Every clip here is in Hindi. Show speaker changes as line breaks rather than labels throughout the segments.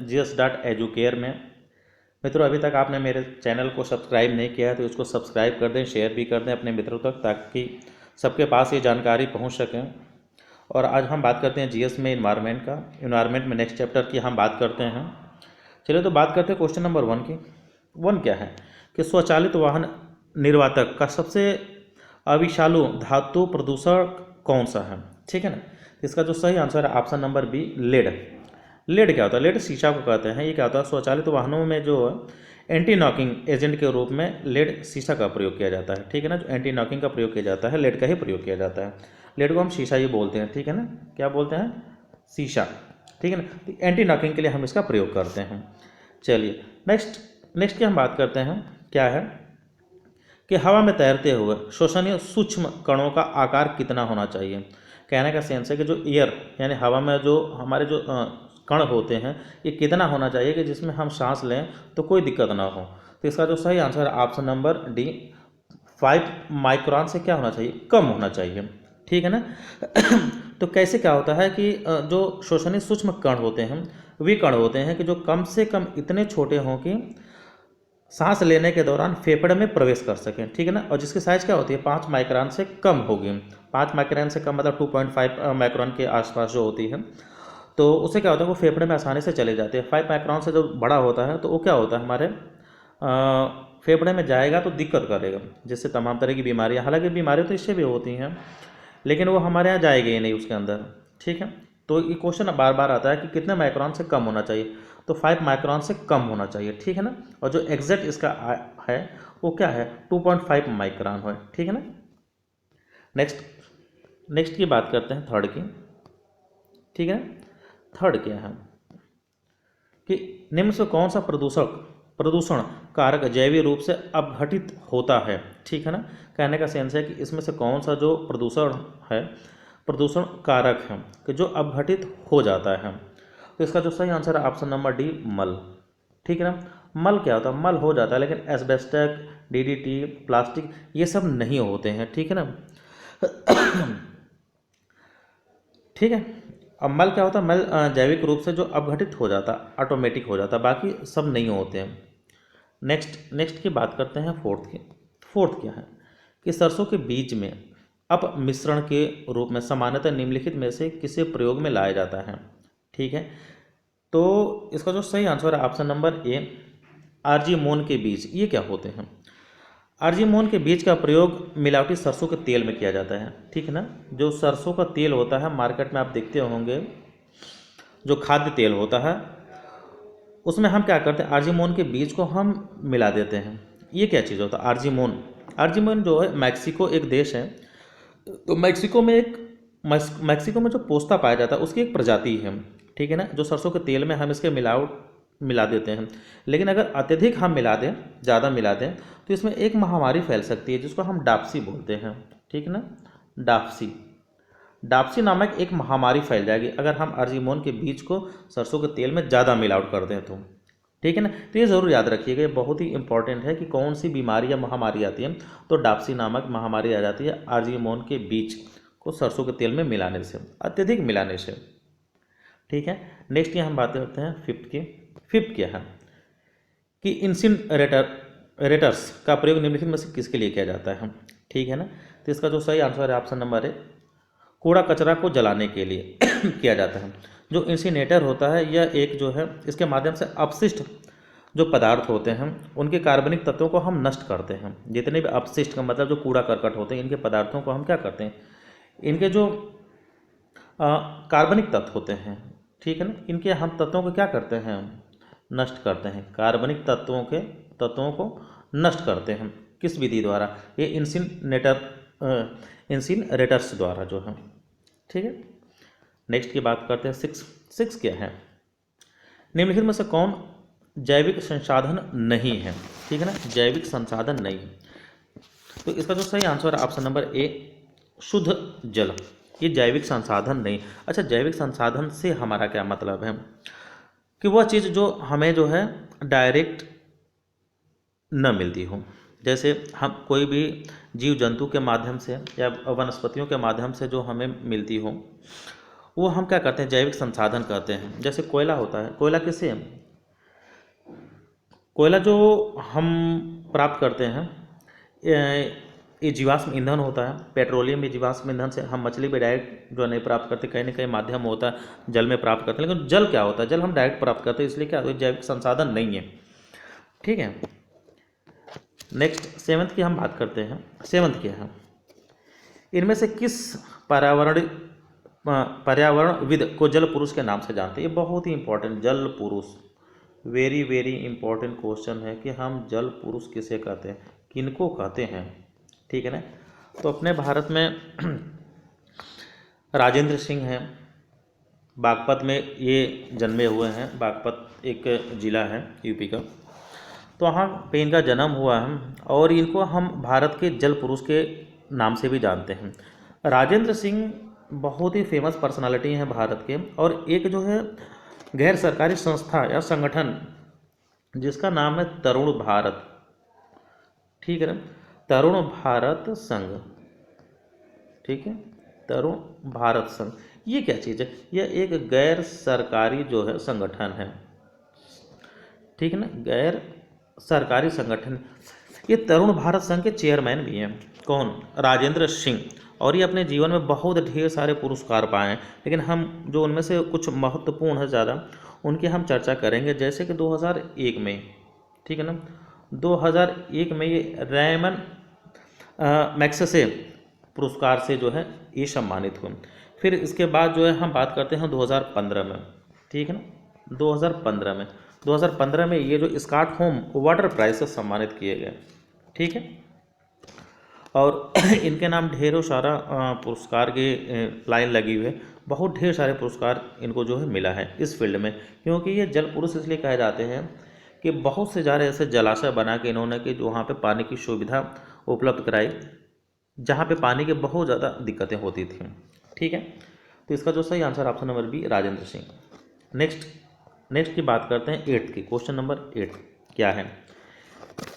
GS.Educare में। मित्रों, अभी तक आपने मेरे चैनल को सब्सक्राइब नहीं किया है तो इसको सब्सक्राइब कर दें, शेयर भी कर दें अपने मित्रों तक, ताकि सबके पास ये जानकारी पहुंच सके। और आज हम बात करते हैं जीएस में इन्वायरमेंट का। इन्वायरमेंट में नेक्स्ट चैप्टर की हम बात करते हैं। चलिए तो बात करते हैं क्वेश्चन नंबर 1 की। 1 क्या है कि स्वचालित वाहन निर्वातक का सबसे अविषालु धातु प्रदूषक कौन सा है। ठीक है ना, इसका जो सही आंसर है option number B, lead. Lead क्या होता है? लेड शीशा को कहते हैं। ये क्या होता है? स्वचालित वाहनों में जो एंटी नॉकिंग एजेंट के रूप में लेड शीशा का प्रयोग किया जाता है। ठीक है ना, जो एंटी नॉकिंग का प्रयोग किया जाता है, लेड का ही प्रयोग किया जाता है। लेड को हम शीशा ही बोलते हैं। ठीक है ना, क्या बोलते हैं? शीशा। ठीक है ना, तो एंटी नॉकिंग के लिए हम इसका प्रयोग करते हैं। चलिए नेक्स्ट की हम बात करते हैं। क्या है कि हवा में तैरते हुए शोषणीय सूक्ष्म कणों का आकार कितना होना चाहिए। कहने का सेंस है कि जो एयर यानी हवा में जो हमारे जो कण होते हैं, ये कितना होना चाहिए कि जिसमें हम सांस लें तो कोई दिक्कत ना हो। तो इसका जो सही आंसर है ऑप्शन नंबर डी, 5 माइक्रोन से क्या होना चाहिए? कम होना चाहिए। ठीक है ना। तो कैसे क्या होता है कि जो शोषणीय सूक्ष्म कण होते हैं, वे कण होते हैं कि जो कम से कम इतने छोटे हों कि सांस लेने के दौरान फेफड़े में प्रवेश कर सकें। ठीक है ना, और जिसकी साइज़ क्या होती है? 5 माइक्रोन से कम होगी। 5 माइक्रोन से कम मतलब 2.5 माइक्रोन के आसपास जो होती है, तो उससे क्या होता है? वो फेफड़े में आसानी से चले जाते हैं। 5 माइक्रोन से जो बड़ा होता है तो वो क्या होता है? हमारे फेफड़े में जाएगा तो दिक्कत करेगा, जिससे तमाम तरह की बीमारियाँ, हालांकि बीमारियाँ तो इससे भी होती हैं, लेकिन वो हमारे यहाँ जाएगी ही नहीं उसके अंदर। ठीक है, तो ये क्वेश्चन बार बार आता है कि कितने माइक्रोन से कम होना चाहिए, तो 5 माइक्रोन से कम होना चाहिए। ठीक है ना, और जो एग्जैक्ट इसका है वो क्या है? 2.5 माइक्रोन है। ठीक है ना। नेक्स्ट की बात करते हैं, थर्ड की। ठीक है, थर्ड क्या है कि निम्न से कौन सा प्रदूषण कारक जैविक रूप से अपघटित होता है। ठीक है ना, कहने का सेंस है कि इसमें से कौन सा जो प्रदूषण कारक है कि जो अपघटित हो जाता है। तो इसका जो सही आंसर है ऑप्शन नंबर डी, मल। ठीक है ना, मल क्या होता है? मल हो जाता है, लेकिन एस्बेस्टस, डीडीटी, प्लास्टिक ये सब नहीं होते हैं। ठीक है ना। ठीक है, अब मल क्या होता है? मल जैविक रूप से जो अपघटित हो जाता, ऑटोमेटिक हो जाता, बाकी सब नहीं होते हैं। नेक्स्ट की बात करते हैं, फोर्थ की। फोर्थ क्या है कि सरसों के बीज में अप मिश्रण के रूप में सामान्यतः निम्नलिखित में से किसे प्रयोग में लाया जाता है। ठीक है, तो इसका जो सही आंसर है ऑप्शन नंबर ए, आर्जीमोन के बीज। ये क्या होते हैं? आर्जीमोन के बीज का प्रयोग मिलावटी सरसों के तेल में किया जाता है। ठीक है ना, जो सरसों का तेल होता है मार्केट में आप देखते होंगे, जो खाद्य तेल होता है, उसमें हम क्या करते हैं? आर्जीमोन के बीज को हम मिला देते हैं। ये क्या चीज़ होता है? आर्जीमोन। आर्जीमोन जो है, मैक्सिको एक देश है, तो मैक्सिको में जो पोस्ता पाया जाता है उसकी एक प्रजाति है। ठीक है ना, जो सरसों के तेल में हम इसके मिला देते हैं, लेकिन अगर अत्यधिक हम मिला दें, ज़्यादा मिला दें, तो इसमें एक महामारी फैल सकती है जिसको हम डाप्सी बोलते हैं। ठीक है ना, डाप्सी। डाप्सी नामक एक महामारी फैल जाएगी अगर हम अर्जिमोन के बीज को सरसों के तेल में ज़्यादा मिलावट कर दें तो। ठीक है ना, तो ये ज़रूर याद रखिएगा, ये बहुत ही इंपॉर्टेंट है कि कौन सी बीमारी या महामारी आती है। तो डाप्सी नामक महामारी आ जाती है अर्जिमोन के बीज को सरसों के तेल में मिलाने से, अत्यधिक मिलाने से। ठीक है, नेक्स्ट की हम बात करते हैं फिफ्थ की। फिफ्थ क्या है कि इंसिनरेटर्स का प्रयोग निम्नलिखित में से किसके लिए किया जाता है। ठीक है ना, तो इसका जो सही आंसर है ऑप्शन नंबर है, कूड़ा कचरा को जलाने के लिए किया जाता है। जो इंसिनेटर होता है यह एक जो है, इसके माध्यम से अपशिष्ट जो पदार्थ होते हैं उनके कार्बनिक तत्वों को हम नष्ट करते हैं। जितने भी अपशिष्ट का मतलब जो कूड़ा करकट होते हैं, इनके पदार्थों को हम क्या करते हैं? इनके जो कार्बनिक तत्व होते हैं, ठीक है ना, इनके हम तत्वों को क्या करते हैं? नष्ट करते हैं। कार्बनिक तत्वों को नष्ट करते हैं। किस विधि द्वारा? ये इंसिनरेटर्स द्वारा जो है। ठीक है, नेक्स्ट की बात करते हैं सिक्स क्या है? निम्नलिखित में से कौन जैविक संसाधन नहीं है। ठीक है ना, जैविक संसाधन नहीं है, तो इसका जो सही आंसर है ऑप्शन नंबर ए, शुद्ध जल। ये जैविक संसाधन नहीं। अच्छा, जैविक संसाधन से हमारा क्या मतलब है कि वह चीज़ जो हमें जो है डायरेक्ट न मिलती हो। जैसे हम कोई भी जीव जंतु के माध्यम से या वनस्पतियों के माध्यम से जो हमें मिलती हो, वो हम क्या करते हैं, जैविक संसाधन कहते हैं। जैसे कोयला होता है, कोयला किससे, कोयला जो हम प्राप्त करते हैं, ये जीवाश्म ईंधन होता है। पेट्रोलियम भी जीवाश्म ईंधन से, हम मछली भी डायरेक्ट जो नहीं प्राप्त करते, कहीं ना कहीं माध्यम होता है जल में प्राप्त करते हैं। लेकिन जल क्या होता है, जल हम डायरेक्ट प्राप्त करते हैं, इसलिए क्या जैविक संसाधन नहीं है। ठीक है। नेक्स्ट सेवंथ की हम बात करते हैं। सेवंथ क्या है, इनमें से किस पर्यावरणविद को जल पुरुष के नाम से जानते हैं। ये बहुत ही इंपॉर्टेंट, जल पुरुष, वेरी वेरी इंपॉर्टेंट क्वेश्चन है कि हम जल पुरुष किसे कहते हैं, किनको कहते हैं। ठीक है ना। तो अपने भारत में राजेंद्र सिंह हैं, बागपत में ये जन्मे हुए हैं। बागपत एक ज़िला है यूपी का, तो वहाँ पे इनका जन्म हुआ है और इनको हम भारत के जल पुरुष के नाम से भी जानते हैं। राजेंद्र सिंह बहुत ही फेमस पर्सनालिटी हैं भारत के, और एक जो है गैर सरकारी संस्था या संगठन जिसका नाम है तरुण भारत। ठीक है ना, तरुण भारत संघ। ठीक है, तरुण भारत संघ, ये क्या चीज़ है, यह एक गैर सरकारी जो है संगठन है। ठीक है ना, गैर सरकारी संगठन। ये तरुण भारत संघ के चेयरमैन भी हैं। कौन, राजेंद्र सिंह। और ये अपने जीवन में बहुत ढेर सारे पुरस्कार पाए हैं, लेकिन हम जो उनमें से कुछ महत्वपूर्ण है ज़्यादा, उनकी हम चर्चा करेंगे। जैसे कि 2001 में, ठीक है ना, 2001 में ये रैमन मैग्सेसे पुरस्कार से जो है ये सम्मानित हुए। फिर इसके बाद जो है हम बात करते हैं 2015 में। ठीक है ना, 2015 में ये जो स्टॉकहोम वाटर प्राइज से सम्मानित किए गए। ठीक है। और इनके नाम ढेरों सारा पुरस्कार के लाइन लगी हुई है, बहुत ढेर सारे पुरस्कार इनको जो है मिला है इस फील्ड में। क्योंकि ये जल पुरुष इसलिए कहे जाते हैं कि बहुत से ज़्यादा ऐसे जलाशय बना के इन्होंने कि जो वहाँ पे पानी की सुविधा उपलब्ध कराई, जहाँ पे पानी की बहुत ज़्यादा दिक्कतें होती थी। ठीक है। तो इसका जो सही answer option number B, Rajendra Singh. Next की बात करते हैं 8th की। क्वेश्चन नंबर 8 क्या है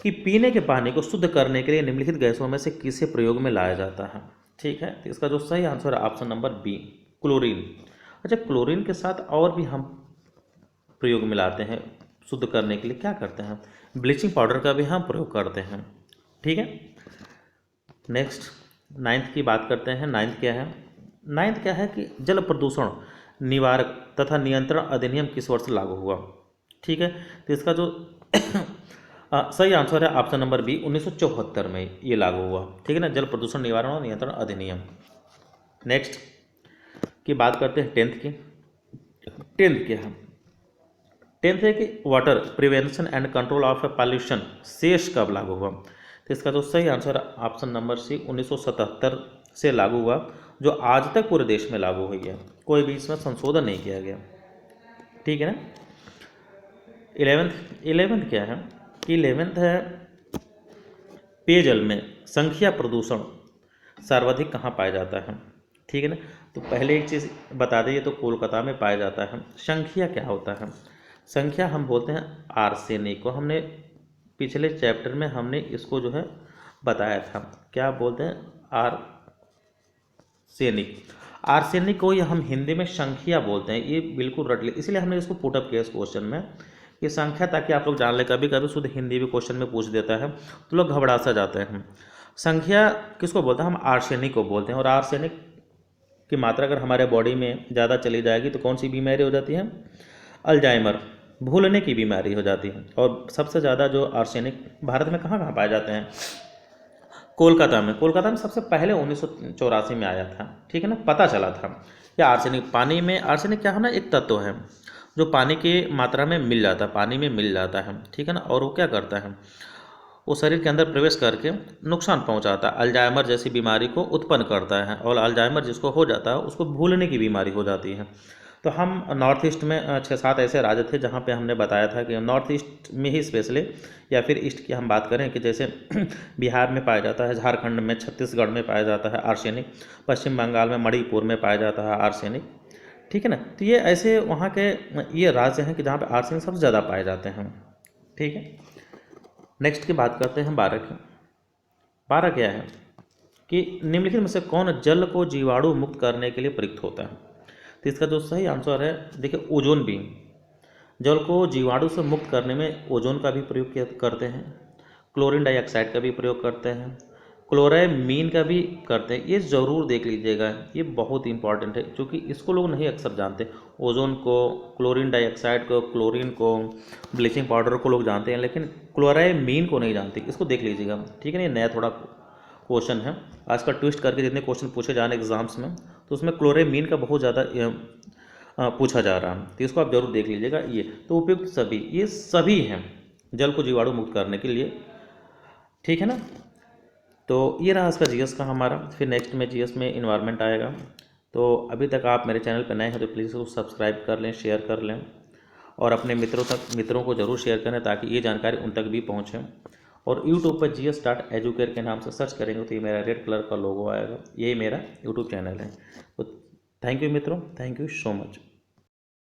कि पीने के पानी को शुद्ध करने के लिए निम्नलिखित गैसों में से किसे प्रयोग में लाया जाता है। ठीक है। तो इसका जो सही आंसर है ऑप्शन नंबर बी, क्लोरीन। अच्छा, क्लोरीन के साथ और भी हम प्रयोग में लाते हैं शुद्ध करने के लिए, क्या करते हैं, ब्लीचिंग पाउडर का भी हम प्रयोग करते हैं। ठीक है। नेक्स्ट 9th की बात करते हैं। 9th क्या है कि जल प्रदूषण निवारक तथा नियंत्रण अधिनियम किस वर्ष लागू हुआ। ठीक है। तो इसका जो सही आंसर है ऑप्शन नंबर बी, 1974 में ये लागू हुआ। ठीक है ना, जल प्रदूषण निवारण और नियंत्रण अधिनियम। नेक्स्ट की बात करते हैं 10th की। 10th क्या है, 10th है कि water prevention and control of pollution शेष कब लागू हुआ। तो इसका जो सही आंसर ऑप्शन नंबर सी, 1977 से लागू हुआ, जो आज तक पूरे देश में लागू हुई है, कोई भी इसमें संशोधन नहीं किया गया। ठीक है ना। 11th क्या है कि 11th है पेयजल में संख्या प्रदूषण सर्वाधिक कहाँ पाया जाता है। ठीक है ना। तो पहले एक चीज़ बता दें, तो कोलकाता में पाया जाता है। संख्या क्या होता है, संख्या हम बोलते हैं आर्सेनिक को। हमने पिछले चैप्टर में हमने इसको जो है बताया था, क्या बोलते हैं, आर्सेनिक। आर्सेनिक को ये हम हिंदी में संख्या बोलते हैं, ये बिल्कुल रट ले, इसलिए हमने इसको पुटअप किया इस क्वेश्चन में कि संख्या, ताकि आप लोग जान ले। कभी कभी शुद्ध हिंदी भी क्वेश्चन में पूछ देता है तो लोग घबरा सा जाते हैं। संख्या किसको बोलते हैं, हम आर्सेनिक को बोलते हैं। और आर्सेनिक की मात्रा अगर हमारे बॉडी में ज़्यादा चली जाएगी तो कौन सी बीमारी हो जाती है, अल्जाइमर, भूलने की बीमारी हो जाती है। और सबसे ज़्यादा जो आर्सेनिक भारत में कहाँ कहाँ पाए जाते हैं, कोलकाता में सबसे पहले 1984 में आया था। ठीक है ना, पता चला था या आर्सेनिक पानी में, आर्सेनिक क्या है ना, एक तत्व है जो पानी की मात्रा में मिल जाता है, पानी में मिल जाता है। ठीक है ना। और वो क्या करता है, वो शरीर के अंदर प्रवेश करके नुकसान पहुंचाता है, अल्जाइमर जैसी बीमारी को उत्पन्न करता है। और अल्जाइमर जिसको हो जाता है उसको भूलने की बीमारी हो जाती है। तो हम नॉर्थ ईस्ट में 6-7 ऐसे राज्य थे जहाँ पे हमने बताया था कि नॉर्थ ईस्ट में ही स्पेशली, या फिर ईस्ट की हम बात करें कि जैसे बिहार में पाया जाता है, झारखंड में, छत्तीसगढ़ में पाया जाता है आर्सेनिक, पश्चिम बंगाल में, मणिपुर में पाया जाता है आर्सेनिक। ठीक है ना। तो ये ऐसे वहाँ के ये राज्य हैं कि जहाँ पे आर्सेनिक सबसे ज़्यादा पाए जाते हैं। ठीक है। नेक्स्ट की बात करते हैं 12 की। 12 क्या है कि निम्नलिखित में से कौन जल को जीवाणु मुक्त करने के लिए प्रयुक्त होता है। तो इसका जो सही आंसर है, देखिए ओजोन भी। जल को जीवाणु से मुक्त करने में ओजोन का भी प्रयोग करते हैं, क्लोरीन डाइऑक्साइड का भी प्रयोग करते हैं, क्लोरामीन का भी करते हैं। ये ज़रूर देख लीजिएगा, ये बहुत इंपॉर्टेंट है क्योंकि इसको लोग नहीं अक्सर जानते। ओजोन को, क्लोरीन डाइऑक्साइड को, क्लोरीन को, ब्लीचिंग पाउडर को लोग जानते हैं, लेकिन क्लोरामीन को नहीं जानते। इसको देख लीजिएगा, ठीक है ना। ये नया थोड़ा क्वेश्चन है, आजकल ट्विस्ट करके जितने क्वेश्चन पूछे जा रहे हैं एग्जाम्स में, तो उसमें क्लोरामीन का बहुत ज़्यादा पूछा जा रहा है, तो इसको आप जरूर देख लीजिएगा। ये तो उपयुक्त सभी, ये सभी हैं जल को जीवाणु मुक्त करने के लिए, ठीक है ना। तो ये रहा इसका जीएस का हमारा। फिर नेक्स्ट में जीएस में इन्वायरमेंट आएगा। तो अभी तक आप मेरे चैनल पर नए हैं तो प्लीज़ उसको सब्सक्राइब कर लें, शेयर कर लें, और अपने मित्रों को ज़रूर शेयर करें ताकि ये जानकारी उन तक भी पहुँचे। और यूट्यूब पर GS.Educare के नाम से सर्च करेंगे तो ये मेरा रेड कलर का लोगो आएगा, यही मेरा यूट्यूब चैनल है। तो थैंक यू मित्रों, थैंक यू सो मच।